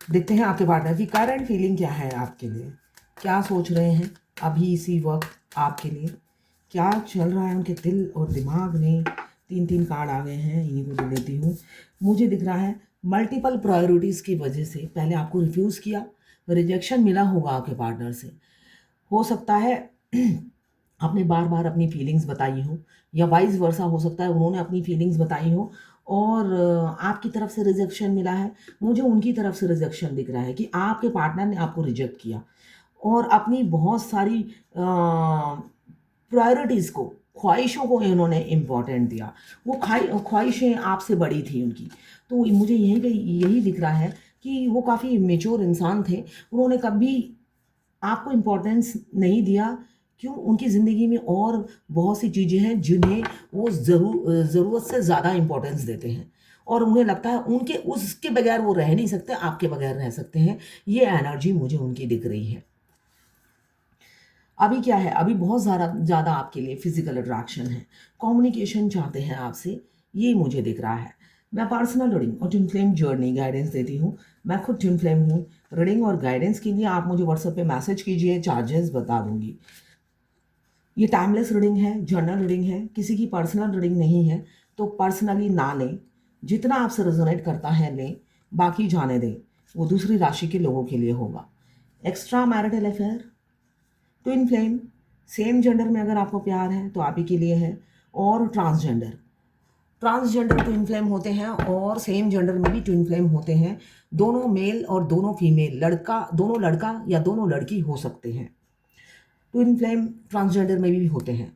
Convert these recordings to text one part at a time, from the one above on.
देखते हैं आपके पार्टनर की करंट फीलिंग क्या है आपके लिए, क्या सोच रहे हैं अभी इसी वक्त आपके लिए, क्या चल रहा है उनके दिल और दिमाग में। 3 कार्ड आ गए हैं, इन्हीं को दे देती हूँ। मुझे दिख रहा है मल्टीपल प्रायोरिटीज़ की वजह से पहले आपको रिफ्यूज़ किया, रिजेक्शन मिला होगा आपके पार्टनर से। हो सकता है आपने बार बार अपनी फीलिंग्स बताई हो, या वाइस वर्सा हो सकता है उन्होंने अपनी फीलिंग्स बताई हो और आपकी तरफ से रिजेक्शन मिला है। मुझे उनकी तरफ से रिजेक्शन दिख रहा है कि आपके पार्टनर ने आपको रिजेक्ट किया और अपनी बहुत सारी प्रायोरिटीज़ को, ख्वाहिशों को इन्होंने इम्पोर्टेंट दिया। वो ख्वाहिशें आपसे बड़ी थी उनकी। तो मुझे यही दिख रहा है कि वो काफ़ी मेच्योर इंसान थे। उन्होंने कभी आपको इम्पोर्टेंस नहीं दिया। क्यों? उनकी ज़िंदगी में और बहुत सी चीज़ें हैं जिन्हें वो ज़रूरत से ज़्यादा इम्पोर्टेंस देते हैं और उन्हें लगता है उनके उसके बगैर वो रह नहीं सकते, आपके बगैर रह सकते हैं। ये एनर्जी मुझे उनकी दिख रही है। अभी क्या है, अभी बहुत ज़्यादा आपके लिए फिजिकल अट्रैक्शन है, कम्युनिकेशन चाहते हैं आपसे, ये मुझे दिख रहा है। मैं पर्सनल रीडिंग और ट्विन फ्लेम जर्नी गाइडेंस देती हूँ। मैं खुद ट्विन फ्लेम हूँ। रीडिंग और गाइडेंस के लिए आप मुझे व्हाट्सएप पे मैसेज कीजिए, चार्जेस बता दूंगी। ये टाइमलेस रीडिंग है, जर्नल रीडिंग है, किसी की पर्सनल रीडिंग नहीं है। तो पर्सनली ना लें, जितना आपसे रेजोनेट करता है लें, बाकी जाने दें, वो दूसरी राशि के लोगों के लिए होगा। Extra marital affair, twin flame, same gender में अगर आपको प्यार है तो आप ही के लिए है। और ट्रांसजेंडर ट्विन फ्लेम होते हैं और सेम जेंडर में भी ट्विन फ्लेम होते हैं। दोनों मेल और दोनों फीमेल, दोनों लड़का या दोनों लड़की हो सकते हैं। ट्विन फ्लेम ट्रांसजेंडर में भी होते हैं।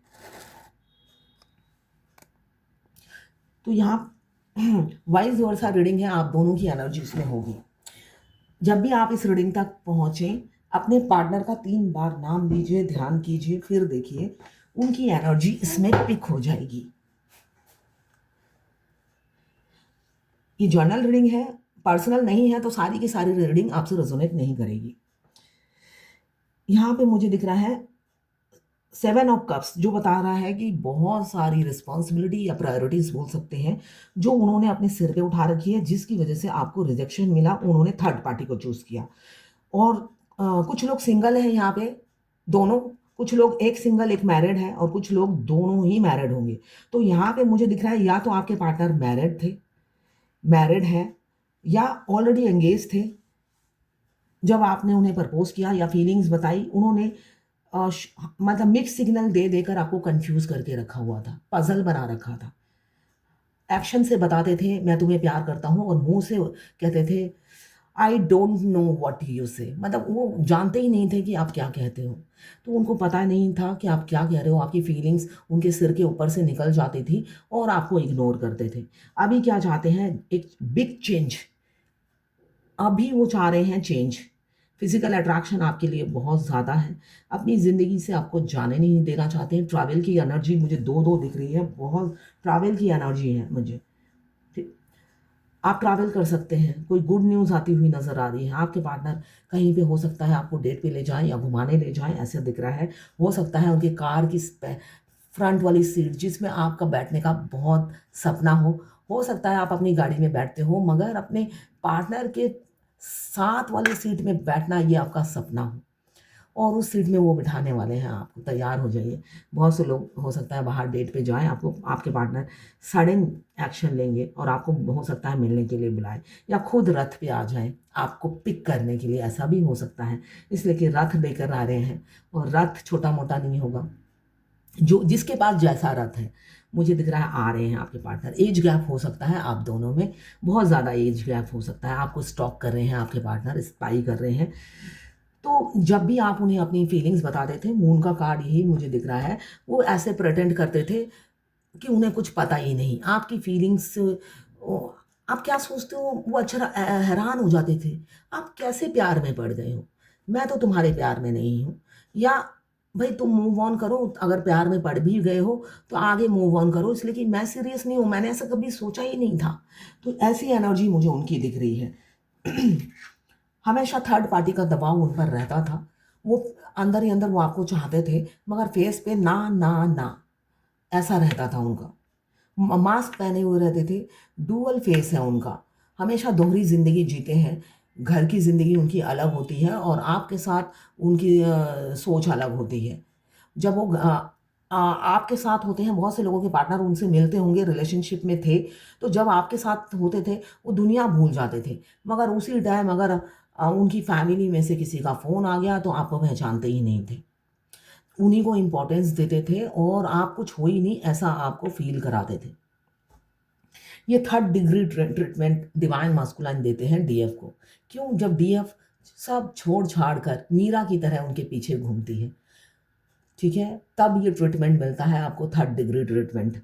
तो यहाँ वाइस वर्सा रीडिंग है, आप दोनों की एनर्जी इसमें होगी। जब भी आप इस रीडिंग तक पहुंचे, अपने पार्टनर का 3 बार नाम लीजिए, ध्यान कीजिए, फिर देखिए उनकी एनर्जी इसमें पिक हो जाएगी। ये जर्नल रीडिंग है, पर्सनल नहीं है, तो सारी की सारी रीडिंग आपसे रेजोनेट नहीं करेगी। यहाँ पे मुझे दिख रहा है 7 ऑफ कप्स, जो बता रहा है कि बहुत सारी रिस्पॉन्सिबिलिटी या प्रायोरिटीज बोल सकते हैं जो उन्होंने अपने सिर पे उठा रखी है, जिसकी वजह से आपको रिजेक्शन मिला। उन्होंने थर्ड पार्टी को चूज किया और कुछ लोग सिंगल हैं यहाँ पे, दोनों। कुछ लोग, एक सिंगल एक मैरिड है और कुछ लोग दोनों ही मैरिड होंगे। तो यहाँ पे मुझे दिख रहा है या तो आपके पार्टनर मैरिड है या ऑलरेडी एंगेज थे। जब आपने उन्हें प्रपोज किया या फीलिंग्स बताई, उन्होंने मतलब मिक्स सिग्नल दे देकर आपको कंफ्यूज करके रखा हुआ था, पजल बना रखा था। एक्शन से बताते थे मैं तुम्हें प्यार करता हूँ और मुंह से कहते थे I don't know what you से। मतलब वो जानते ही नहीं थे कि आप क्या कहते हो। तो उनको पता नहीं था कि आप क्या कह रहे हो। आपकी फीलिंग्स उनके सिर के ऊपर से निकल जाती थी और आपको इग्नोर करते थे। अभी क्या चाहते हैं? एक बिग चेंज। अभी वो चाह रहे हैं चेंज। फिजिकल अट्रैक्शन आपके लिए बहुत ज़्यादा है। अपनी ज़िंदगी से आपको जाने नहीं देना चाहते हैं। ट्रैवल की एनर्जी मुझे दो दिख रही है, बहुत ट्रैवल की एनर्जी है मुझे। ठीक, आप ट्रैवल कर सकते हैं। कोई गुड न्यूज़ आती हुई नज़र आ रही है। आपके पार्टनर कहीं पे हो सकता है आपको डेट पे ले जाएं या घुमाने ले जाएं, ऐसे दिख रहा है। हो सकता है उनकी कार की फ्रंट वाली सीट जिसमें आपका बैठने का बहुत सपना हो सकता है आप अपनी गाड़ी में बैठते हो मगर अपने पार्टनर के साथ वाली सीट में बैठना ये आपका सपना हो और उस सीट में वो बिठाने वाले हैं आपको। तैयार हो जाइए। बहुत से लोग हो सकता है बाहर डेट पे जाएं, आपको आपके पार्टनर सडन एक्शन लेंगे और आपको हो सकता है मिलने के लिए बुलाएं या खुद रथ पे आ जाएं आपको पिक करने के लिए, ऐसा भी हो सकता है। इसलिए कि रथ लेकर आ रहे हैं और रथ छोटा मोटा नहीं होगा। जो जिसके पास जैसा रथ है, मुझे दिख रहा है आ रहे हैं आपके पार्टनर। एज गैप हो सकता है आप दोनों में, बहुत ज़्यादा एज गैप हो सकता है। आपको स्टॉक कर रहे हैं आपके पार्टनर, स्पाई कर रहे हैं। तो जब भी आप उन्हें अपनी फीलिंग्स बताते थे, मून का कार्ड यही मुझे दिख रहा है, वो ऐसे प्रेटेंड करते थे कि उन्हें कुछ पता ही नहीं आपकी फीलिंग्स। आप क्या सोचते हो वो अच्छा हैरान हो जाते थे। आप कैसे प्यार में पड़ गए हो? मैं तो तुम्हारे प्यार में नहीं हूँ। या भाई तुम मूव ऑन करो, अगर प्यार में पड़ भी गए हो तो आगे मूव ऑन करो, इसलिए कि मैं सीरियस नहीं हूँ, मैंने ऐसा कभी सोचा ही नहीं था। तो ऐसी एनर्जी मुझे उनकी दिख रही है। हमेशा थर्ड पार्टी का दबाव उन पर रहता था। वो अंदर ही अंदर वो आपको चाहते थे मगर फेस पे ना ना ना ऐसा रहता था उनका। मास्क पहने हुए रहते थे। डुअल फेस है उनका, हमेशा दोहरी जिंदगी जीते हैं। घर की ज़िंदगी उनकी अलग होती है और आपके साथ उनकी सोच अलग होती है। जब वो आपके साथ होते हैं, बहुत से लोगों के पार्टनर उनसे मिलते होंगे, रिलेशनशिप में थे, तो जब आपके साथ होते थे, वो दुनिया भूल जाते थे। मगर उसी टाइम अगर उनकी फैमिली में से किसी का फ़ोन आ गया, तो आपको पहचानते ही नहीं थे। उन्हीं को इम्पोर्टेंस देते थे और आप कुछ हो ही नहीं, ऐसा आपको फ़ील कराते थे। ये third degree treatment divine masculine देते हैं डीएफ को। क्यों? जब डीएफ सब छोड़-छाड़ कर मीरा की तरह उनके पीछे घूमती है, ठीक है? तब ये ट्रीटमेंट मिलता है आपको, थर्ड डिग्री ट्रीटमेंट।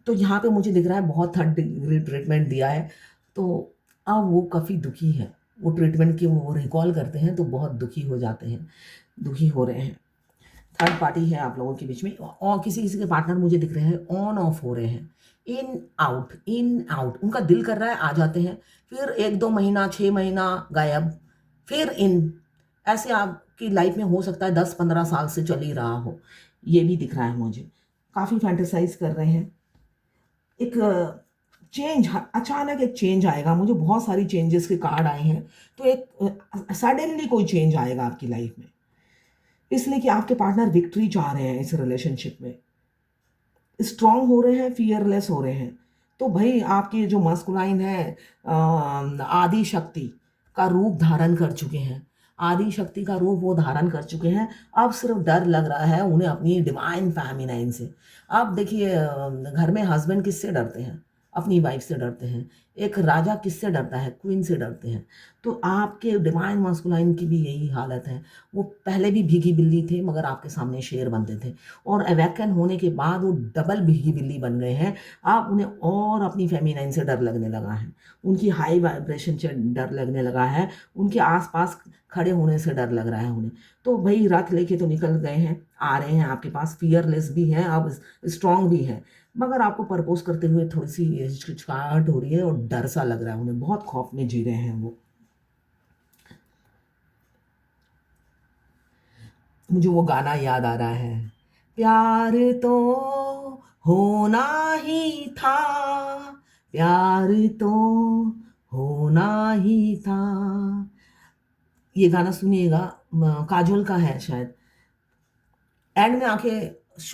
तो यहाँ पे मुझे दिख रहा है बहुत थर्ड डिग्री ट्रीटमेंट दिया है, तो अब वो काफ़ी दुखी है। वो ट्रीटमेंट की वो रिकॉल करते हैं तो बहुत दुखी हो जाते हैं, दुखी हो रहे हैं। थर्ड पार्टी है आप लोगों के बीच में और किसी-किसी के पार्टनर मुझे दिख रहे हैं ऑन ऑफ हो रहे हैं। इन आउट उनका दिल कर रहा है आ जाते हैं, फिर 1-2 महीना, 6 महीना गायब, फिर इन। ऐसे आपकी लाइफ में हो सकता है 10-15 साल से चल ही रहा हो। ये भी दिख रहा है मुझे। काफ़ी फैंटेसाइज़ कर रहे हैं। एक चेंज अचानक एक चेंज आएगा। मुझे बहुत सारी चेंजेस के कार्ड आए हैं। तो एक सडनली कोई चेंज आएगा आपकी लाइफ में। इसलिए कि आपके पार्टनर विक्ट्री चाह रहे हैं इस रिलेशनशिप में। स्ट्रॉन्ग हो रहे हैं, फियरलेस हो रहे हैं। तो भई आपकी जो मास्कुलाइन है आदि शक्ति का रूप धारण कर चुके हैं। आदि शक्ति का रूप वो धारण कर चुके हैं। अब सिर्फ़ डर लग रहा है उन्हें अपनी डिवाइन फ़ेमिनाइन से। अब देखिए घर में हस्बैंड किससे डरते हैं? अपनी वाइफ़ से डरते हैं। एक राजा किससे डरता है? क्वीन से डरते हैं। तो आपके डिवाइन मास्कुलाइन की भी यही हालत है। वो पहले भी भीगी बिल्ली थे मगर आपके सामने शेर बनते थे और अवेकन होने के बाद वो डबल भीगी बिल्ली बन गए हैं। अब उन्हें और अपनी फेमिनाइन से डर लगने लगा है। उनकी हाई वाइब्रेशन से डर लगने लगा है। उनके आस-पास खड़े होने से डर लग रहा है उन्हें। तो भई रथ लेके तो निकल गए हैं, आ रहे हैं आपके पास, फियरलेस भी हैं, अब स्ट्रॉन्ग भी हैं। मगर आपको प्रपोज़ करते हुए थोड़ी-सी हिचकिचाहट हो रही है और डर सा लग रहा है उन्हें, बहुत खौफ़ में जी रहे हैं वो। मुझे वो गाना याद आ रहा है। प्यार तो होना ही था, प्यार तो होना ही था। ये गाना सुनिएगा काजोल का है शायद। एंड में आके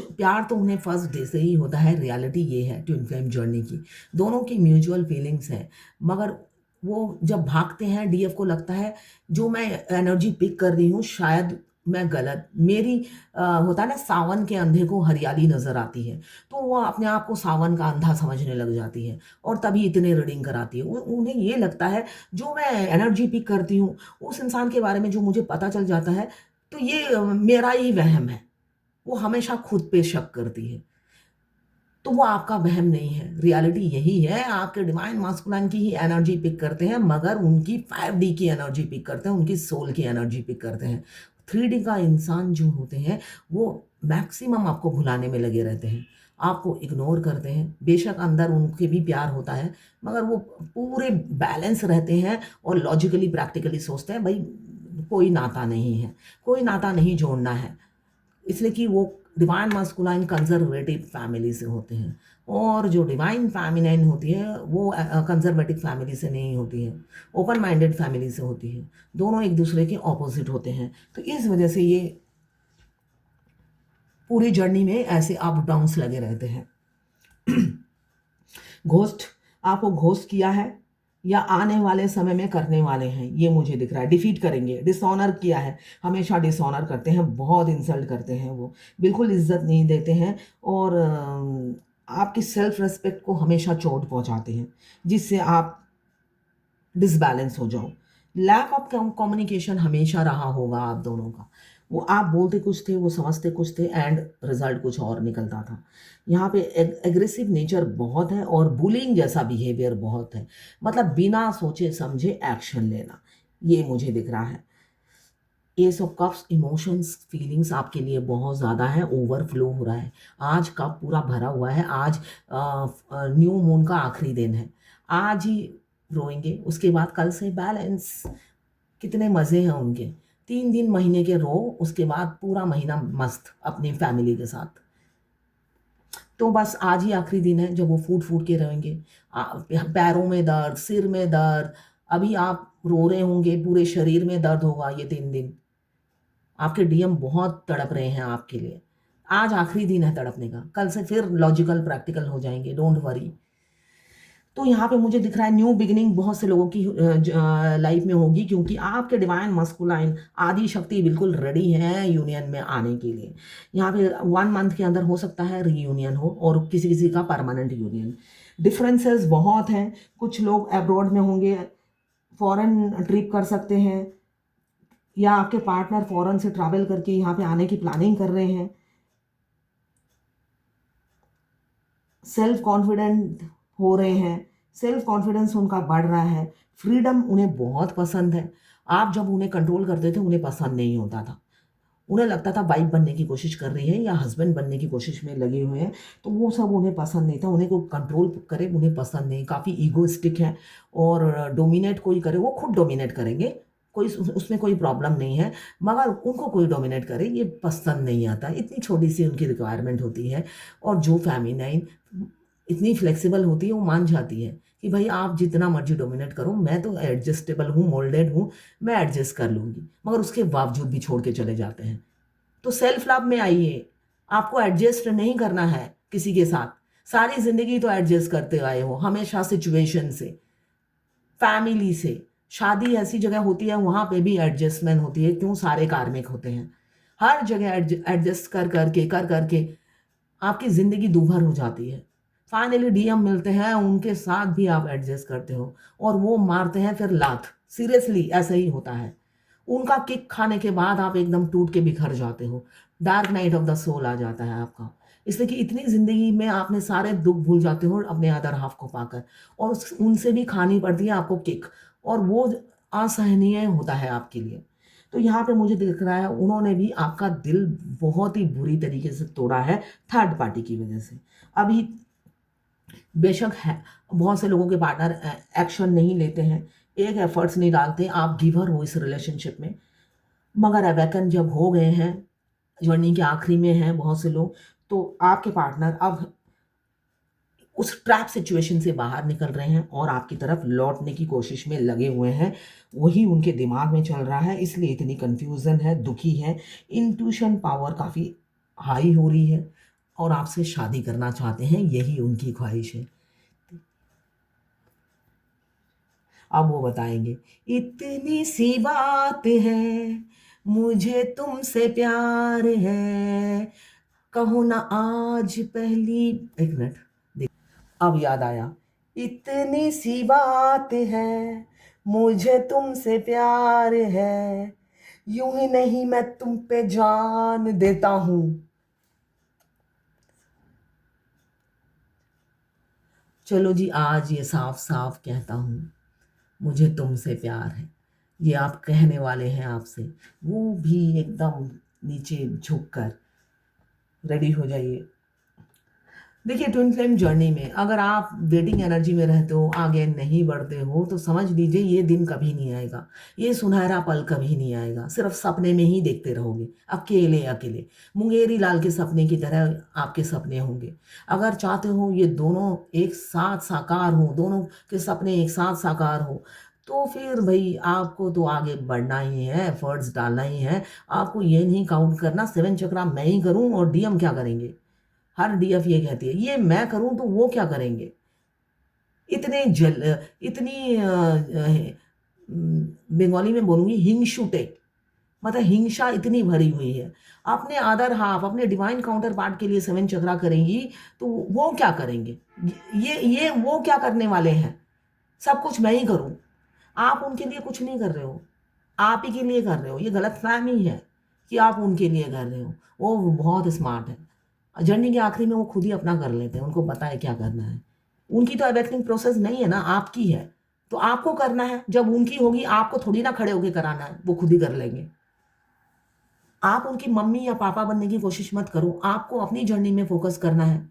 प्यार तो उन्हें फर्स्ट डे से ही होता है, रियलिटी ये है ट्विन फ्लेम जर्नी की। दोनों की म्यूचुअल फीलिंग्स है, मगर वो जब भागते हैं डीएफ को लगता है जो मैं एनर्जी पिक कर रही हूँ शायद मैं गलत मेरी होता है ना सावन के अंधे को हरियाली नज़र आती है, तो वो अपने आप को सावन का अंधा समझने लग जाती है और तभी इतने रीडिंग कराती है। उन्हें ये लगता है जो मैं एनर्जी पिक करती हूँ, उस इंसान के बारे में जो मुझे पता चल जाता है, तो ये मेरा ही वहम है। वो हमेशा खुद पे शक करती है। तो वो आपका वहम नहीं है, रियलिटी यही है, आपके डिवाइन मास्कुलाइन की ही एनर्जी पिक करते हैं, मगर उनकी 5D की एनर्जी पिक करते हैं, उनकी सोल की एनर्जी पिक करते हैं। 3D का इंसान जो होते हैं, वो मैक्सिमम आपको भुलाने में लगे रहते हैं, आपको इग्नोर करते हैं। बेशक अंदर उनके भी प्यार होता है, मगर वो पूरे बैलेंस रहते हैं और लॉजिकली, प्रैक्टिकली सोचते हैं, भई कोई नाता नहीं है, कोई नाता नहीं जोड़ना है। इसलिए कि वो डिवाइन मास्कुलाइन कंज़र्वेटिव फैमिली से होते हैं और जो डिवाइन फेमिनाइन होती है वो कंज़र्वेटिव फैमिली से नहीं होती है, ओपन माइंडेड फैमिली से होती है। दोनों एक दूसरे के ऑपोज़िट होते हैं। तो इस वजह से ये पूरी जर्नी में ऐसे अप डाउन्स लगे रहते हैं। घोस्ट आपको घोस्ट किया है या आने वाले समय में करने वाले हैं, ये मुझे दिख रहा है। डिफीट करेंगे, डिसऑनर किया है, हमेशा डिसऑनर करते हैं, बहुत इंसल्ट करते हैं वो, बिल्कुल इज़्ज़त नहीं देते हैं और आपकी सेल्फ रिस्पेक्ट को हमेशा चोट पहुँचाते हैं, जिससे आप डिसबैलेंस हो जाओ। लैक ऑफ कम्युनिकेशन हमेशा रहा होगा आप दोनों का। वो आप बोलते कुछ थे, वो समझते कुछ थे एंड रिज़ल्ट कुछ और निकलता था। यहाँ पे एग्रेसिव नेचर बहुत है और बुलिंग जैसा बिहेवियर बहुत है। मतलब बिना सोचे समझे एक्शन लेना, ये मुझे दिख रहा है। S of cups emotions, feelings आपके लिए बहुत ज़्यादा है, ओवरफ्लो हो रहा है। आज कप पूरा भरा हुआ है, आज न्यू मून का आखिरी दिन है। आज ही रोएँगे, उसके बाद कल से बैलेंस। कितने मज़े हैं उनके। 3 दिन महीने के रो, उसके बाद पूरा महीना मस्त अपनी फैमिली के साथ। तो बस आज ही आखिरी दिन है जब वो फूट-फूट के रोएँगे। पैरों में दर्द, सिर में दर्द, अभी आप रो रहे होंगे, पूरे शरीर में दर्द होगा ये 3 दिन। आपके डीएम बहुत तड़प रहे हैं आपके लिए। आज आखिरी दिन है तड़पने का, कल से फिर लॉजिकल प्रैक्टिकल हो जाएंगे, डोंट वरी। तो यहाँ पे मुझे दिख रहा है न्यू बिगिनिंग बहुत से लोगों की लाइफ में होगी, क्योंकि आपके डिवाइन मस्कुलाइन आदि शक्ति बिल्कुल रेडी है यूनियन में आने के लिए। यहाँ पे 1 मंथ के अंदर हो सकता है रीयूनियन हो, और किसी किसी का परमानेंट यूनियन। डिफरेंसेस बहुत हैं। कुछ लोग अब्रॉड में होंगे, फॉरेन ट्रिप कर सकते हैं, या आपके पार्टनर फॉरेन से ट्रैवल करके यहाँ पे आने की प्लानिंग कर रहे हैं। सेल्फ कॉन्फिडेंट हो रहे हैं, सेल्फ कॉन्फिडेंस उनका बढ़ रहा है, फ्रीडम उन्हें बहुत पसंद है। आप जब उन्हें कंट्रोल करते थे उन्हें पसंद नहीं होता था, उन्हें लगता था वाइफ बनने की कोशिश कर रही है या हस्बैंड बनने की कोशिश में लगे हुए हैं, तो वो सब उन्हें पसंद नहीं था। उन्हें कोई कंट्रोल करे उन्हें पसंद नहीं, काफ़ी ईगोइस्टिक है, और डोमिनेट कोई करे वो खुद डोमिनेट करेंगे, कोई उसमें कोई प्रॉब्लम नहीं है, मगर उनको कोई डोमिनेट करे ये पसंद नहीं आता। इतनी छोटी सी उनकी रिक्वायरमेंट होती है, और जो फेमिनाइन इतनी फ्लेक्सिबल होती है वो मान जाती है कि भाई आप जितना मर्जी डोमिनेट करो, मैं तो एडजस्टेबल हूँ, मोल्डेड हूँ, मैं एडजस्ट कर लूँगी, मगर उसके बावजूद भी छोड़ के चले जाते हैं। तो सेल्फ लव में आइए, आपको एडजस्ट नहीं करना है किसी के साथ। सारी जिंदगी तो एडजस्ट करते आए हो, हमेशा सिचुएशन से, फैमिली से। शादी ऐसी जगह होती है वहां पे भी एडजस्टमेंट होती है, क्यों? सारे कार्मिक होते हैं, हर जगह एडजस्ट कर करके आपकी जिंदगी दूभर हो जाती है। फाइनली डीएम मिलते हैं, उनके साथ भी आप एडजस्ट करते हो, और वो मारते हैं फिर लात। सीरियसली ऐसा ही होता है। उनका किक खाने के बाद आप एकदम टूट के बिखर जाते हो, dark night of the soul आ जाता है आपका। इसलिए कि इतनी ज़िंदगी में आपने सारे दुख भूल जाते हो अपने अदर हाफ को पाकर, और उनसे भी खानी पड़ती है आपको किक, और वो असहनीय होता है आपके लिए। तो यहाँ पे मुझे दिख रहा है उन्होंने भी आपका दिल बहुत ही बुरी तरीके से तोड़ा है, थर्ड पार्टी की वजह से। अभी बेशक है बहुत से लोगों के पार्टनर एक्शन नहीं लेते हैं, एक एफर्ट्स नहीं डालते, आप गिवर हो इस रिलेशनशिप में, मगर अवेकन जब हो गए हैं, जर्नी के आखिरी में हैं बहुत से लोग, तो आपके पार्टनर अब उस ट्रैप सिचुएशन से बाहर निकल रहे हैं और आपकी तरफ लौटने की कोशिश में लगे हुए हैं। वही उनके दिमाग में चल रहा है, इसलिए इतनी कंफ्यूजन है, दुखी है। इंट्यूशन पावर काफ़ी हाई हो रही है, और आपसे शादी करना चाहते हैं, यही उनकी ख्वाहिश है। अब वो बताएंगे, इतनी सी बात है, मुझे तुमसे प्यार है, कहो ना आज पहली। एक मिनट, देख, अब याद आया। इतनी सी बात है, मुझे तुमसे प्यार है, यूं ही नहीं मैं तुम पे जान देता हूं। चलो जी, आज ये साफ साफ कहता हूं, मुझे तुमसे प्यार है। ये आप कहने वाले हैं आपसे, वो भी एकदम नीचे झुककर रेडी हो जाइए। देखिए, ट्विन फ्लेम जर्नी में अगर आप वेटिंग एनर्जी में रहते हो, आगे नहीं बढ़ते हो, तो समझ लीजिए ये दिन कभी नहीं आएगा, ये सुनहरा पल कभी नहीं आएगा। सिर्फ सपने में ही देखते रहोगे, अकेले अकेले, मुंगेरी लाल के सपने की तरह आपके सपने होंगे। अगर चाहते हो ये दोनों एक साथ साकार हो, दोनों के सपने एक साथ साकार हो, तो फिर भाई आपको तो आगे बढ़ना ही है, एफर्ट्स डालना ही है। आपको ये नहीं काउंट करना 7 चक्रा मैं ही करूं और डीएम क्या करेंगे। हर डीएफ ये कहती है ये मैं करूं तो वो क्या करेंगे। इतने जल इतनी बंगाली में बोलूंगी हिंगशुटे, मतलब हिंसा इतनी भरी हुई है। अपने अदर हाफ, अपने डिवाइन काउंटर पार्ट के लिए 7 चक्रा करेंगी, तो वो क्या करेंगे। ये वो क्या करने वाले हैं। सब कुछ मैं ही करूं, आप उनके लिए कुछ नहीं कर रहे हो, आप ही के लिए कर रहे हो। ये गलत फहमी है कि आप उनके लिए कर रहे हो। वो बहुत स्मार्ट है, जर्नी के आखिरी में वो खुद ही अपना कर लेते हैं, उनको पता है क्या करना है। उनकी तो अवेकनिंग प्रोसेस नहीं है ना, आपकी है, तो आपको करना है। जब उनकी होगी आपको थोड़ी ना खड़े होके कराना है, वो खुद ही कर लेंगे। आप उनकी मम्मी या पापा बनने की कोशिश मत करो, आपको अपनी जर्नी में फोकस करना है।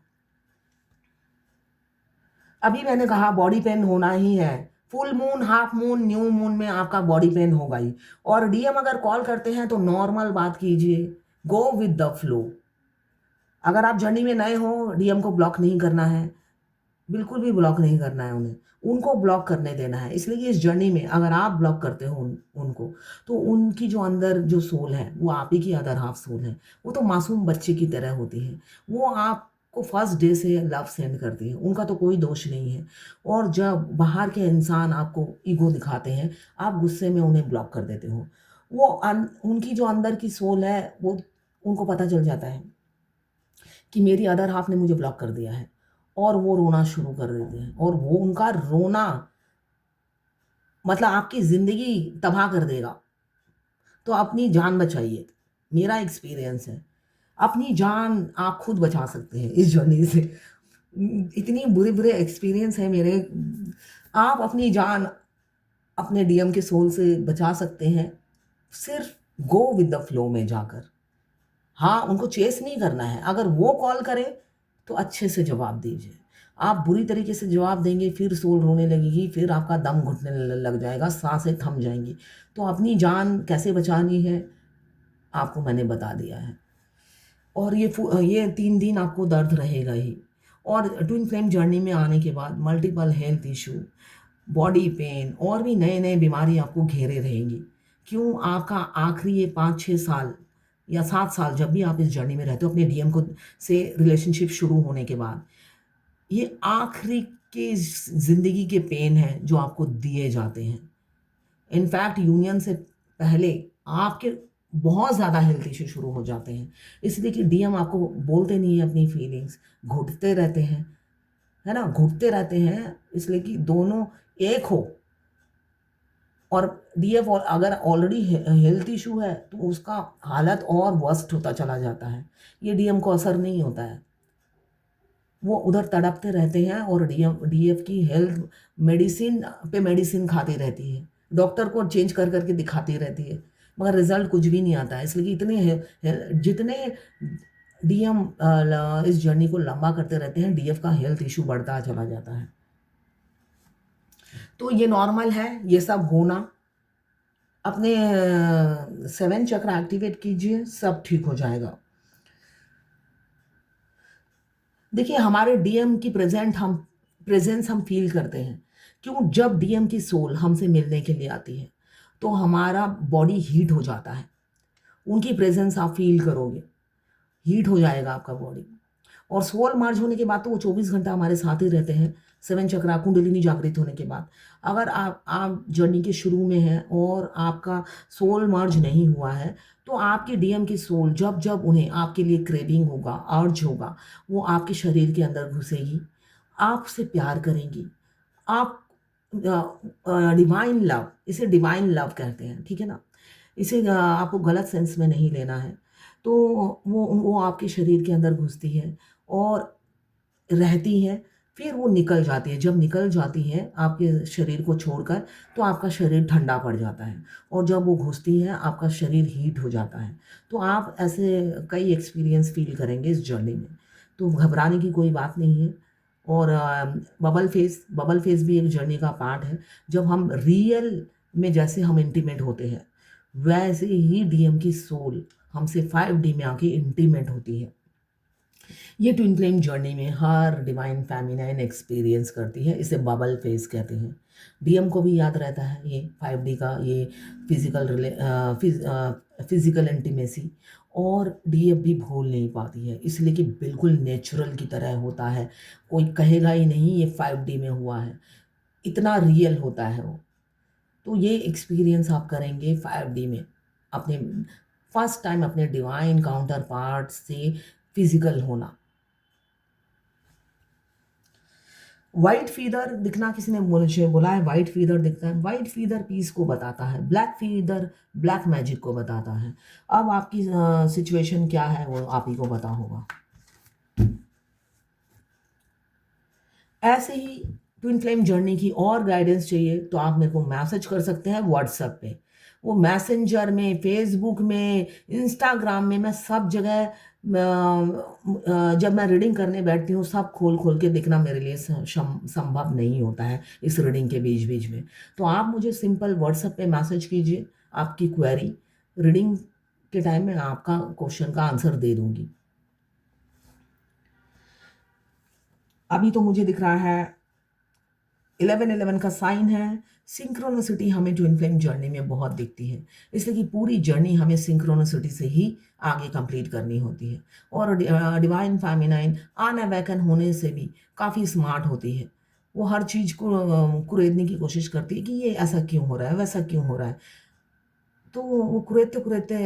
अभी मैंने कहा बॉडी पेन होना ही है, full moon, half moon, new moon में आपका बॉडी पेन होगा ही। और डीएम अगर कॉल करते हैं तो नॉर्मल बात कीजिए, गो विद द फ्लो। अगर आप जर्नी में नए हो, डीएम को ब्लॉक नहीं करना है, बिल्कुल भी ब्लॉक नहीं करना है उन्हें। उनको ब्लॉक करने देना है। इसलिए कि इस जर्नी में अगर आप ब्लॉक करते हो उनको, तो उनकी जो अंदर जो सोल है वो आप ही की अदर हाफ सोल है। वो तो मासूम बच्चे की तरह होती है, वो आपको फर्स्ट डे से लव सेंड करती है, उनका तो कोई दोष नहीं है। और जब बाहर के इंसान आपको ईगो दिखाते हैं, आप गुस्से में उन्हें ब्लॉक कर देते हो। वो उनकी जो अंदर की सोल है वो, उनको पता चल जाता है कि मेरी अदर हाफ ने मुझे ब्लॉक कर दिया है, और वो रोना शुरू कर देते हैं। और वो उनका रोना मतलब आपकी ज़िंदगी तबाह कर देगा। तो अपनी जान बचाइए, मेरा एक्सपीरियंस है। अपनी जान आप खुद बचा सकते हैं इस जर्नी से। इतनी बुरे-बुरे एक्सपीरियंस हैं मेरे। आप अपनी जान अपने डीएम के सोल से बचा सकते हैं, सिर्फ़ गो विद द फ्लो में जाकर। हाँ, उनको चेस नहीं करना है। अगर वो कॉल करें, तो अच्छे से जवाब दीजिए। आप बुरी तरीके से जवाब देंगे, फिर सोल रोने लगेगी, फिर आपका दम घुटने लग जाएगा, साँसें थम जाएँगी। तो अपनी जान कैसे बचानी है, आपको मैंने बता दिया है। और ये 3 दिन आपको दर्द रहेगा ही। और ट्विन फ्लेम जर्नी में आने के बाद multiple health issue, body pain और भी नए-नए बीमारी आपको घेरे रहेंगी। क्यों? आपका आखिरी ये 5-6 साल या 7 साल जब भी आप इस जर्नी में रहते हो अपने डीएम को से रिलेशनशिप शुरू होने के बाद, ये आखिरी के ज़िंदगी के पेन हैं जो आपको दिए जाते हैं। इनफैक्ट यूनियन से पहले आपके बहुत ज़्यादा हेल्थ इश्यू शुरू हो जाते हैं। इसलिए कि डीएम आपको बोलते नहीं हैं अपनी फीलिंग्स, घुटते रहते हैं, है ना? घुटते रहते हैं इसलिए कि दोनों एक हो। और डीएफ और अगर ऑलरेडी हेल्थ इश्यू है तो उसका हालत और वर्स्ट होता चला जाता है। ये डीएम को असर नहीं होता है। वो उधर तड़पते रहते हैं और डीएफ की हेल्थ मेडिसिन पे मेडिसिन खाती रहती है। डॉक्टर को चेंज कर के दिखाती रहती है, मगर रिज़ल्ट कुछ भी नहीं आता है। इसलिए कि जितने डीएम इस जर्नी को लंबा करते रहते हैं, डीएफ का हेल्थ इश्यू बढ़ता चला जाता है। तो ये नॉर्मल है, ये सब होना। अपने 7 चक्र एक्टिवेट कीजिए, सब ठीक हो जाएगा। देखिए, हमारे डीएम की प्रेज़ेंस हम फ़ील करते हैं। क्यों? जब डीएम की सोल हमसे मिलने के लिए आती है, तो हमारा बॉडी हीट हो जाता है। उनकी प्रेज़ेंस आप फ़ील करोगे, हीट हो जाएगा आपका बॉडी। और सोल मर्ज होने के बाद तो वो 24 घंटा हमारे साथ ही रहते हैं, 7 चक्रा कुंडलिनी जागृत होने के बाद। अगर आप जर्नी के शुरू में हैं और आपका सोल मर्ज नहीं हुआ है, तो आपके डीएम की सोल जब-जब उन्हें आपके लिए क्रेविंग होगा, अर्ज होगा, वो आपके शरीर के अंदर घुसेगी, आपसे प्यार करेंगी। आप डिवाइन लव, इसे डिवाइन लव कहते हैं, ठीक है ना? इसे आपको गलत सेंस में नहीं लेना है। तो वो आपके शरीर के अंदर घुसती है और रहती हैं, फिर वो निकल जाती है। जब निकल जाती हैं आपके शरीर को छोड़कर, तो आपका शरीर ठंडा पड़ जाता है, और जब वो घुसती हैं, आपका शरीर हीट हो जाता है। तो आप ऐसे कई एक्सपीरियंस फ़ील करेंगे इस जर्नी में, तो घबराने की कोई बात नहीं है। और बबल फेस भी एक जर्नी का पार्ट है। जब हम रियल में जैसे हम इंटीमेट होते हैं, वैसे ही डीएम की सोल हमसे 5D में आके इंटीमेट होती है। ये ट्विन फ्लेम जर्नी में हर डिवाइन फेमिनाइन एक्सपीरियंस करती है, इसे बबल फेस कहते हैं। डीएम को भी याद रहता है ये 5D का ये फिजिकल इंटीमेसी, और डीएफ भी भूल नहीं पाती है, इसलिए कि बिल्कुल नेचुरल की तरह होता है। कोई कहेगा ही नहीं ये 5D में हुआ है, इतना रियल होता है वो। तो ये एक्सपीरियंस आप करेंगे 5D में, अपने फर्स्ट टाइम अपने डिवाइन काउंटर पार्ट से फिजिकल होना। व्हाइट फीदर दिखना, किसी ने मुझे बोला है व्हाइट फीदर दिखता है। व्हाइट फीदर पीस को बताता है, ब्लैक फीदर ब्लैक मैजिक को बताता है। अब आपकी सिचुएशन क्या है वो आप ही को पता होगा। ऐसे ही ट्विन फ्लेम जर्नी की और गाइडेंस चाहिए तो आप मेरे को मैसेज कर सकते हैं व्हाट्सएप पे। वो मैसेंजर में, फेसबुक में, इंस्टाग्राम में, मैं सब जगह जब मैं रीडिंग करने बैठती हूँ सब खोल-खोल के देखना मेरे लिए संभव नहीं होता है इस रीडिंग के बीच-बीच में। तो आप मुझे सिंपल व्हाट्सएप पे मैसेज कीजिए आपकी क्वेरी, रीडिंग के टाइम में आपका क्वेश्चन का आंसर दे दूँगी। अभी तो मुझे दिख रहा है 1111 का साइन है। सिंक्रोनिसिटी हमें ट्विन फ्लेम जर्नी में बहुत दिखती है, इसलिए कि पूरी जर्नी हमें सिंक्रोनिसिटी से ही आगे कंप्लीट करनी होती है। और डिवाइन फेमिनाइन अनअवेकन होने से भी काफ़ी स्मार्ट होती है। वो हर चीज़ को कुरेदने की कोशिश करती है कि ये ऐसा क्यों हो रहा है, वैसा क्यों हो रहा है। तो वो कुरेदते-कुरेदते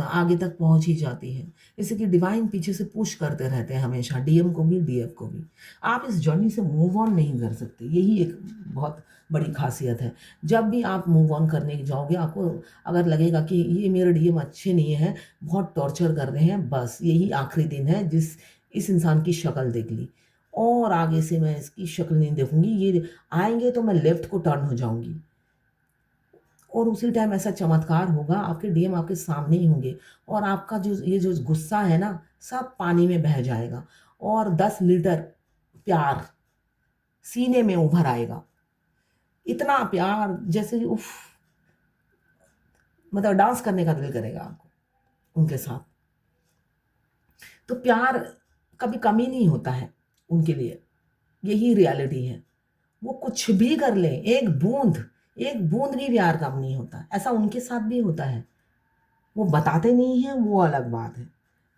आगे तक पहुँच ही जाती है। जैसे कि डिवाइन पीछे से पुश करते रहते हैं हमेशा, डीएम को भी, डीएफ को भी। आप इस जर्नी से मूव ऑन नहीं कर सकते, यही एक बहुत बड़ी ख़ासियत है। जब भी आप मूव ऑन करने जाओगे, आपको अगर लगेगा कि ये मेरे डीएम अच्छे नहीं हैं, बहुत टॉर्चर कर रहे हैं, बस यही आखिरी दिन है इस इंसान की शक्ल देख ली और आगे से मैं इसकी शक्ल नहीं देखूँगी, ये आएँगे तो मैं लेफ्ट को टर्न हो जाऊँगी। और उसी टाइम ऐसा चमत्कार होगा, आपके डीएम आपके सामने ही होंगे और आपका जो गुस्सा है ना, सब पानी में बह जाएगा और 10 लीटर प्यार सीने में उभर आएगा। इतना प्यार जैसे कि उफ़! मतलब डांस करने का दिल करेगा आपको उनके साथ। तो प्यार कभी कमी नहीं होता है उनके लिए, यही रियलिटी है। वो कुछ भी कर लें, एक बूँद भी प्यार कम नहीं होता। ऐसा उनके साथ भी होता है। वो बताते नहीं हैं, वो अलग बात है।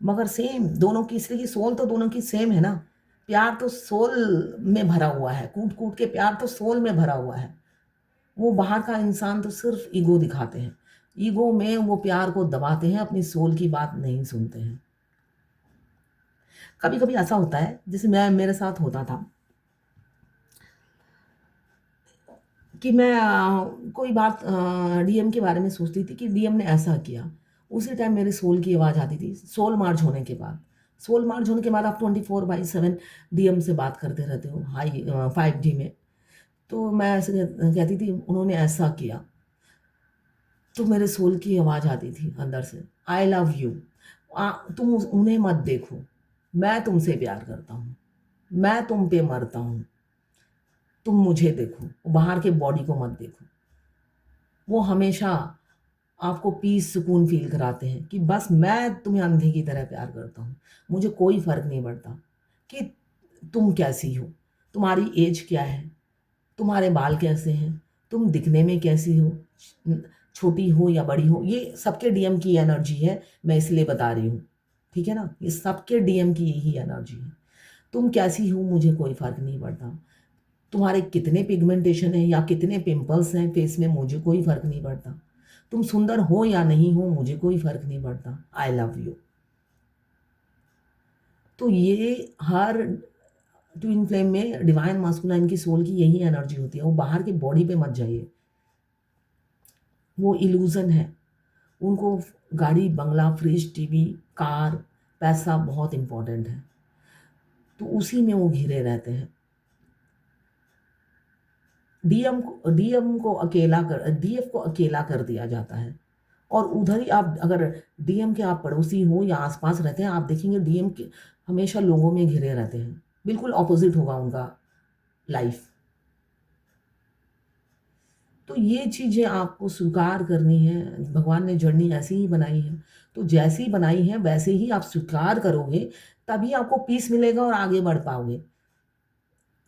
मगर सेम दोनों की, इसलिए कि सोल तो दोनों की सेम है ना। प्यार तो सोल में भरा हुआ है, कूट-कूट के प्यार तो सोल में भरा हुआ है। वो बाहर का इंसान तो सिर्फ़ ईगो दिखाते हैं। ईगो में वो प्यार को दबाते हैं, अपनी सोल की बात नहीं सुनते हैं। कभी-कभी ऐसा होता है, जैसे मेरे साथ होता था कि मैं कोई बात डीएम के बारे में सोचती थी कि डीएम ने ऐसा किया। उसी टाइम मेरे सोल की आवाज़ आती थी, सोल मार्च होने के बाद। सोल मार्च होने के बाद आप 24/7 डीएम से बात करते रहते हो 5G में। तो मैं ऐसे कहती थी उन्होंने ऐसा किया। तो मेरे सोल की आवाज़ आती थी अंदर से, आई लव यू। तुम उन्हें मत देखो, मैं तुमसे प्यार करता हूँ। मैं तुम पे मरता हूँ, तुम मुझे देखो, बाहर के बॉडी को मत देखो। वो हमेशा आपको पीस, सुकून फ़ील कराते हैं कि बस मैं तुम्हें अंधे की तरह प्यार करता हूँ। मुझे कोई फ़र्क नहीं पड़ता कि तुम कैसी हो, तुम्हारी ऐज क्या है, तुम्हारे बाल कैसे हैं, तुम दिखने में कैसी हो, छोटी हो या बड़ी हो। ये सबके डीएम की एनर्जी है, मैं इसलिए बता रही हूँ। ठीक है ना? ये सबके डीएम की यही एनर्जी है। तुम कैसी हो मुझे कोई फ़र्क नहीं पड़ता। तुम्हारे कितने पिगमेंटेशन है या कितने पिंपल्स हैं फेस में, मुझे कोई फ़र्क नहीं पड़ता। तुम सुंदर हो या नहीं हो, मुझे कोई फ़र्क नहीं पड़ता। I love you. तो ये हर ट्विन फ्लेम में डिवाइन मास्कुलाइन की सोल की यही एनर्जी होती है। वो बाहर की बॉडी पे मत जाइए। वो इल्यूज़न है। उनको गाड़ी, बंगला, फ्रिज, टीवी, कार, पैसा बहुत इम्पोर्टेंट है। तो उसी में वो घिरे रहते हैं। डीएफ को अकेला कर दिया जाता है और उधर ही आप अगर डीएम के आप पड़ोसी हो या आस-पास रहते हैं, आप देखेंगे डीएम के हमेशा लोगों में घिरे रहते हैं। बिल्कुल ऑपोज़िट होगा उनका लाइफ़। तो ये चीज़ें आपको स्वीकार करनी है, भगवान ने जर्नी ऐसी ही बनाई है। तो जैसी बनाई है वैसे ही आप स्वीकार करोगे, तभी आपको पीस मिलेगा और आगे बढ़ पाओगे।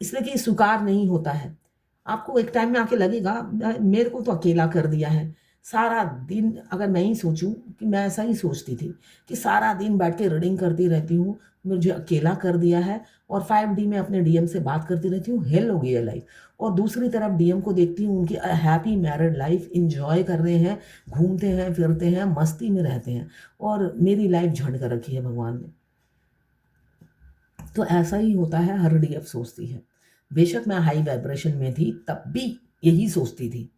इसलिए कि स्वीकार नहीं होता है। आपको एक टाइम में आके लगेगा मेरे को तो अकेला कर दिया है। सारा दिन अगर मैं ही सोचूँ कि मैं ऐसा ही सोचती थी कि सारा दिन बैठ के रीडिंग करती रहती हूँ, मुझे अकेला कर दिया है और 5D में अपने डीएम से बात करती रहती हूँ, हेल हो गई है लाइफ़। और दूसरी तरफ डीएम को देखती हूँ, उनकी हैप्पी मैरिड लाइफ़ एन्जॉय कर रहे हैं, घूमते हैं, फिरते हैं, मस्ती में रहते हैं और मेरी लाइफ़ झंड कर रखी है भगवान ने। तो ऐसा ही होता है, हर डीएफ सोचती है। बेशक मैं हाई वाइब्रेशन में थी, तब भी यही सोचती थी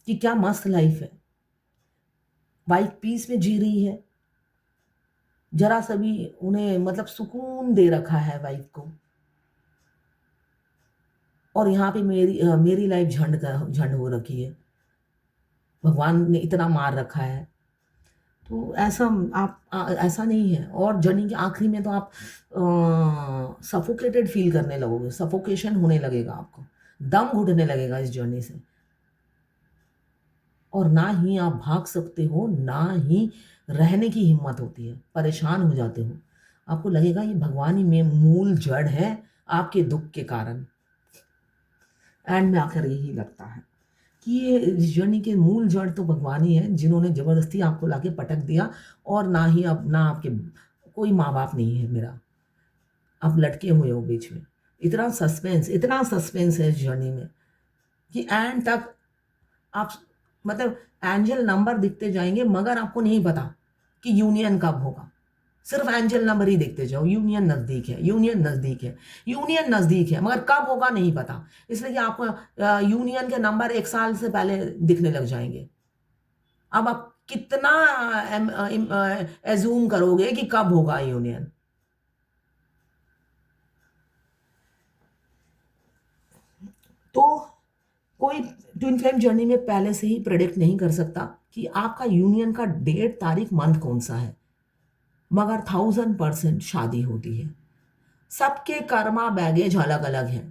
कि क्या मस्त लाइफ है। वाइफ पीस में जी रही है। ज़रा सा भी उन्हें मतलब सुकून दे रखा है वाइफ को और यहाँ पे मेरी लाइफ झंड हो रखी है। भगवान ने इतना मार रखा है। तो ऐसा ऐसा नहीं है और जर्नी के आखिरी में तो आप सफोकेटेड फ़ील करने लगोगे, सफोकेशन होने लगेगा आपको, दम घुटने लगेगा इस जर्नी से और ना ही आप भाग सकते हो, ना ही रहने की हिम्मत होती है, परेशान हो जाते हो। आपको लगेगा ये भगवान ही में मूल जड़ है आपके दुःख के कारण। एंड में आकर यही लगता है कि ये इस जर्नी के मूल जड़ तो भगवान ही है, जिन्होंने ज़बरदस्ती आपको लाके पटक दिया। और ना ही अब ना आपके कोई माँ बाप नहीं है मेरा, आप लटके हुए हो बीच में। इतना सस्पेंस है इस जर्नी में कि एंड तक आप मतलब एंजल नंबर दिखते जाएंगे, मगर आपको नहीं पता कि यूनियन कब होगा। सिर्फ एंजल नंबर ही देखते जाओ, यूनियन नज़दीक है, यूनियन नज़दीक है, यूनियन नज़दीक है, मगर कब होगा नहीं पता। इसलिए कि आपको यूनियन के नंबर 1 साल से पहले दिखने लग जाएंगे। अब आप कितना एज्यूम करोगे कि कब होगा यूनियन। तो कोई ट्विन फ्लेम जर्नी में पहले से ही प्रेडिक्ट नहीं कर सकता कि आपका यूनियन का डेट, तारीख, मंथ कौन सा है, मगर 1000% शादी होती है। सबके कर्मा बैगेज अलग अलग है।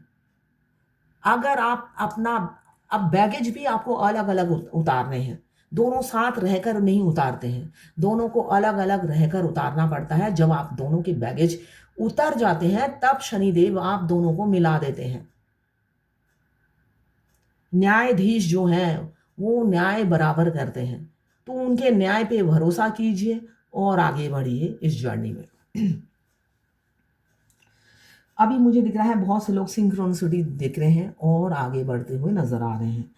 अगर आप अपना, अब बैगेज भी आपको अलग अलग उतारने हैं, दोनों साथ रहकर नहीं उतारते हैं, दोनों को अलग अलग रहकर उतारना पड़ता है। जब आप दोनों के बैगेज उतर जाते हैं तब शनिदेव आप दोनों को मिला देते हैं। न्यायाधीश जो हैं वो न्याय बराबर करते हैं, तो उनके न्याय पे भरोसा कीजिए और आगे बढ़िए इस जर्नी में। अभी मुझे दिख रहा है बहुत से लोग सिंक्रोनिसिटी दिख रहे हैं और आगे बढ़ते हुए नज़र आ रहे हैं।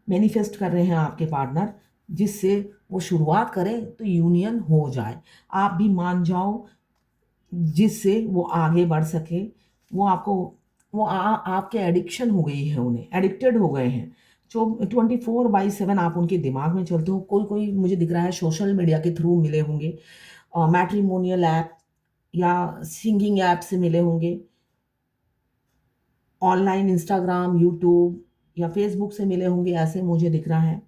मैनिफेस्ट कर रहे हैं आपके पार्टनर, जिससे वो शुरुआत करें तो यूनियन हो जाए। आप भी मान जाओ, जिससे वो आगे बढ़ सके। वो आपको, आपके एडिक्शन हो गई है, उन्हें एडिक्टेड हो गए हैं। जो 24/7 आप उनके दिमाग में चलते हो। कोई कोई मुझे दिख रहा है सोशल मीडिया के थ्रू मिले होंगे, मैट्रिमोनियल ऐप या सिंगिंग ऐप से मिले होंगे, ऑनलाइन इंस्टाग्राम, यूट्यूब या फेसबुक से मिले होंगे, ऐसे मुझे दिख रहा है।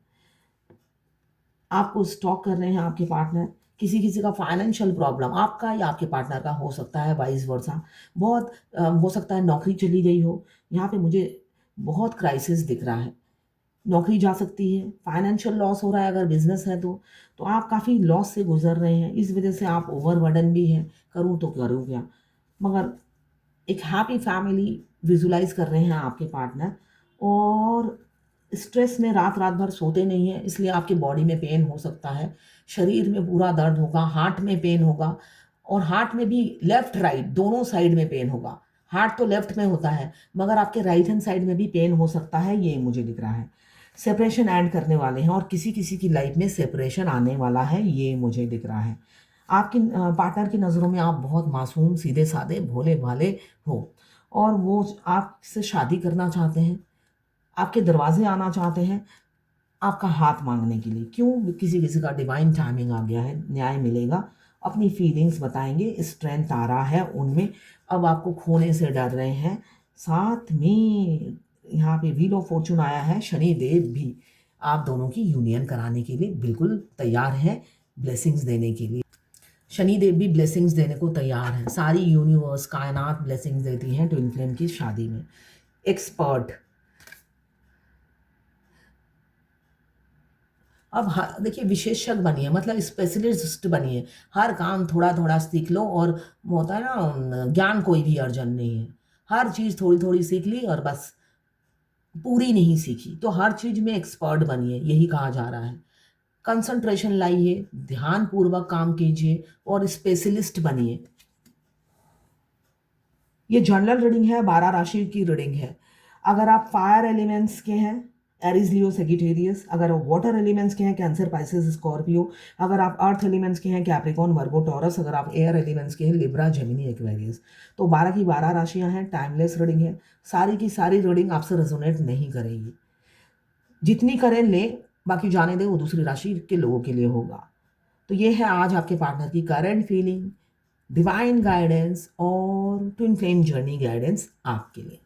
आपको स्टॉक कर रहे हैं आपके पार्टनर। किसी किसी का फाइनेंशियल प्रॉब्लम आपका या आपके पार्टनर का हो सकता है, वाइस वर्सा। बहुत हो सकता है नौकरी चली गई हो। यहाँ पे मुझे बहुत क्राइसिस दिख रहा है। नौकरी जा सकती है, फाइनेंशियल लॉस हो रहा है अगर बिजनेस है तो आप काफ़ी लॉस से गुजर रहे हैं। इस वजह से आप ओवरबर्डन भी हैं, करूँ तो करूँ क्या। मगर एक हैप्पी फैमिली विजुलाइज कर रहे हैं आपके पार्टनर, और स्ट्रेस में रात रात भर सोते नहीं हैं, इसलिए आपकी बॉडी में पेन हो सकता है, शरीर में पूरा दर्द होगा, हार्ट में पेन होगा, और हार्ट में भी लेफ्ट राइट दोनों साइड में पेन होगा। हार्ट तो लेफ्ट में होता है, मगर आपके राइट हैंड साइड में भी पेन हो सकता है, ये मुझे दिख रहा है। सेपरेशन ऐड करने वाले हैं और किसी किसी की लाइफ में सेपरेशन आने वाला है, ये मुझे दिख रहा है। आपकी पार्टनर की नज़रों में आप बहुत मासूम, सीधे साधे, भोले भाले हो, और वो आपसे शादी करना चाहते हैं, आपके दरवाजे आना चाहते हैं आपका हाथ मांगने के लिए। क्यों? किसी किसी का डिवाइन टाइमिंग आ गया है, न्याय मिलेगा। अपनी फीलिंग्स बताएंगे, स्ट्रेंथ आ रहा है उनमें। अब आपको खोने से डर रहे हैं। साथ में यहाँ पे व्हील ऑफ फॉर्चून आया है, शनि देव भी आप दोनों की यूनियन कराने के लिए बिल्कुल तैयार है, ब्लेसिंग्स देने के लिए। शनि देव भी ब्लेसिंग्स देने को तैयार हैं। सारी यूनिवर्स, कायनात ब्लेसिंग्स देती हैं ट्विन फ्लेम की शादी में। एक्सपर्ट, अब देखिए विशेषज्ञ बनिए, मतलब स्पेशलिस्ट बनिए। हर काम थोड़ा थोड़ा सीख लो, और वो होता है ना, ज्ञान कोई भी अर्जन नहीं है। हर चीज़ थोड़ी थोड़ी सीख ली और बस पूरी नहीं सीखी, तो हर चीज़ में एक्सपर्ट बनिए, यही कहा जा रहा है। कंसंट्रेशन लाइए, ध्यान पूर्वक काम कीजिए और स्पेशलिस्ट बनिए। ये जनरल रीडिंग है, 12 राशि की रीडिंग है। अगर आप फायर एलिमेंट्स के हैं, एरीज, लियो, सेजिटेरियस। अगर आप वाटर एलिमेंट्स के हैं, कैंसर, पाइसेस, स्कॉर्पियो। अगर आप अर्थ एलिमेंट्स के हैं, कैप्रिकॉर्न, वर्गो, टॉरस। अगर आप एयर एलिमेंट्स के हैं, लिब्रा, जेमिनी, एक्वेरियस। तो 12 की 12 राशियां हैं, टाइमलेस रीडिंग है। सारी की सारी रीडिंग आपसे रेजोनेट नहीं करेगी, जितनी करें लें, बाकी जाने दें, वो दूसरी राशि के लोगों के लिए होगा। तो ये है आज आपके पार्टनर की करंट फीलिंग, डिवाइन गाइडेंस और ट्विन फ्लेम जर्नी गाइडेंस आपके लिए।